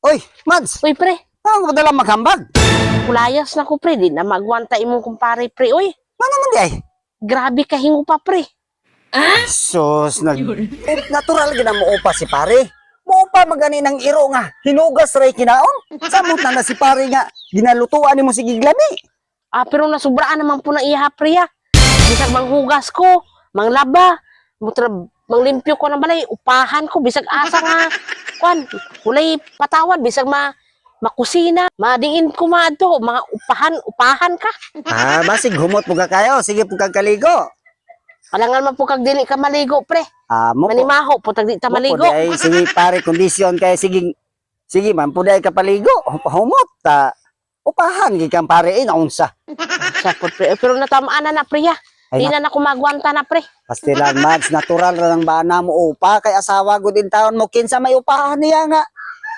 Oy, Mads, Uy, pre. ano mo dala maghambag? Kulayas na ko, pre. Di na magwanta imong kumpare, pre. Uy, Ano naman di ay? grabe ka hingo pa, pre. Sus, natural gina mo upa si pare. Muupa magani ng iro nga, hinugas ray kinaon. Samot na si pare nga, ginalutuan ni mo si giglami. Pero nasubraan naman po na iya, pre, ah. Bisag manghugas ko, manglaba, manglimpyo ko ng balay, upahan ko, bisag asa nga, kwan, kulay patawad, bisag makusina, madiin ko to, mga upahan ka. Basig humot po ka kayo, sige po kag kaligo. Alangan man po kag dili ka maligo, pre. Mo po. Manimaho po tag di ta maligo. Ay, sige pare, kondisyon kay sige man po dahil ka paligo, humot ta. Upahan gikang pare naunsa. Sa po, pre. Pero natamaan na pre, ah. Ay, Di na ako magwanta na, pre. Pastilan, Mads, natural ra ng bana mo upa kay asawa ko din taon mo kinsa may upahan niya nga.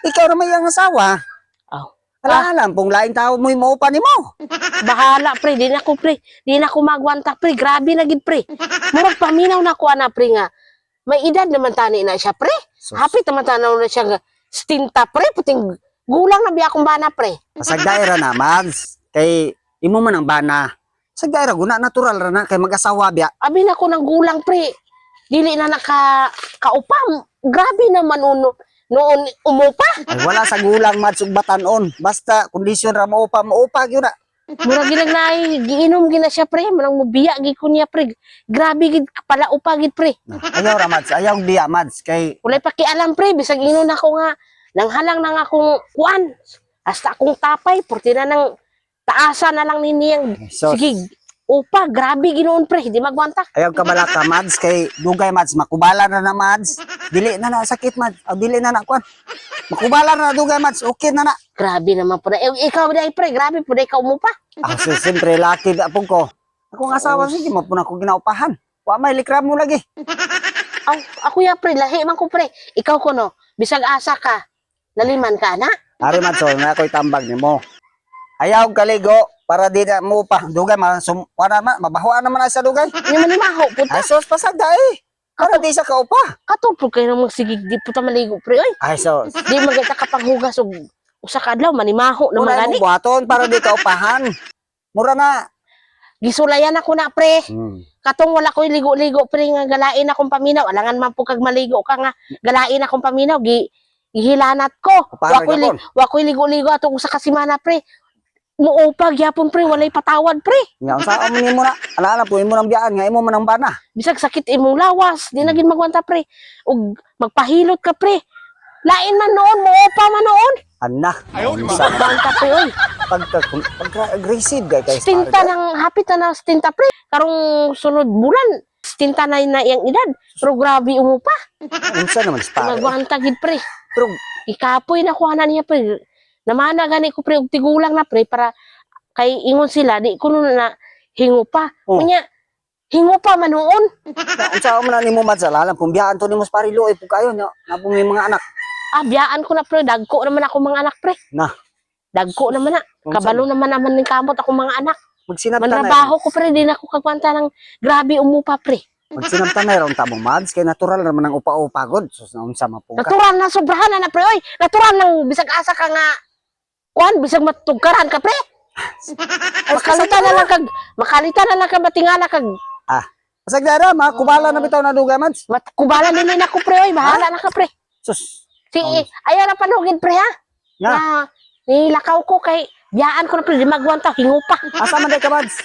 Ikaw na may ang asawa. Oh. Alam pong lain tao mo maupa nimo. Bahala, pre. Di na ako, pre. Di na ako magwanta, pre. Grabe na gid, pre. Murag paminaw na ko ana, pre, nga. May edad naman tani na siya, pre. Sus. Hapit naman tanaw na siya nga. Stinta, pre. Puting gulang na biya akong bana, pre. Pasagdaira na, Mads. Kay imo man ang bana. Sagdaira guna natural ra na kay mag-asawa biya. Abi na ko ng gulang, pre. Dili na kaupa. Grabe naman noon umupa. Ay, wala sa gulang, Mads, ug batanon. Basta kondisyon ra maupa gyud na. Mura ginagnay, giinom gina siya, pre. Manang mubiya gid ko niya, pre. Grabe gid pala upa gid, pre. Ayaw ra, Mads, ayaw biya, Mads, kay Walay pakialam, pre. Bisag inon ako nga nanghalang nang akong kuan. Hasta akong tapay, purti na nang taasa na lang niniyang. So, Sige, upa, grabe ginoon, pre. Di magwanta. ayaw ka balaka, Mads, kay dugay, Mads, makubala na na, Mads. Dili na na sakit, Mads. Dili na na kuan. Makubala na dugay, Mads. Okay na na. Grabe naman po na. Ikaw na, pre. Grabe po na ikaw umupa. So, siyempre, laki na po ko. Akong asawa, sige, mapuna ko ginaupahan. Wa may likram mo lagi. Ako ya, pre. Lahi man ko, pre. Ikaw ko, no. Bisag asa ka. Naliman ka na. Ari, Mads, na ako'y tambag ni mo. Ayaw kaligo para di na mo pa. Dugay, mabahuan naman na sa dugay. Hindi man limaho, puta. Ay, sos, pasagda eh. Para di sa kaupa. Katulpo kayo nang magsigig. Di puta maligo, pre. Oy. Ay, sos. Di maganda ka panghugas o usa ka adlaw manimaho na Mura magani. mo buhaton para di kaupahan. Mura na. Gisulayan ako na, pre. Hmm. Katong wala ko'y ligo-ligo, pre, nga galain akong paminaw. Alangan man po kag maligo ka nga galain akong paminaw. Gihilanat ko. Parang gapon. Wa ko'y ligo-ligo atong usa ka semana, pre. Muupag yapon, pre, walay patawad, pre. Nga, sa amin mo na. Alala po, imo nang biyaan nga, imo man ang bana. Bisag sakit imong lawas, di na gid magwanta, pre. Ug magpahilot ka, pre. Lain man noon, muupa man noon. Anak. Sa banta, pre, oy. Pagka-aggressive kay Stinta ng hapit na stinta, pre. Karong sunod bulan, stinta na iyang edad. Pero grabe umupa. Unsa naman si pare? Magwanta gid, pre. Pero Ikapoy na kuhanan niya, pre. Namana gani ko, pre, og tigulang na, pre, para kay ingon sila, di ko na hingo pa. Oh. Kunya, hingo pa man noon. unsa man nimo madsalan pumbiyaan to nimo pare luoy pug kayo nya. Napo may mga anak. Biyaan ko na, pre. Dagko naman ako mga anak, pre. Na, Dagko naman na. Unsa Kabalo naman ng kamot ako mga anak. magsinabtan na. Manrabaho ko, pre. Di na ako kagwanta ng grabe umupa, pre. Magsinabtan na ron tabong Mads kay natural naman ang upa-upa god. Sus na unsa mapong ka. Natural na sobrahan na, pre. Oy, natural nang bisag asa ka nga. Kuan, bisag matugkaran ka, pre. Makalita na lang kag matingala kag Pasagdara makubala na bitaw na dugay Mads. kubalan din na ko, pre. Oy, bahala na ka, pre. Sus. Sige, ayaw na panugid, pre, ha? Nga. Na, nilakaw ko kay biyaan ko na, pre. Di magwanta, hingo pa. Asa man day ka Mads?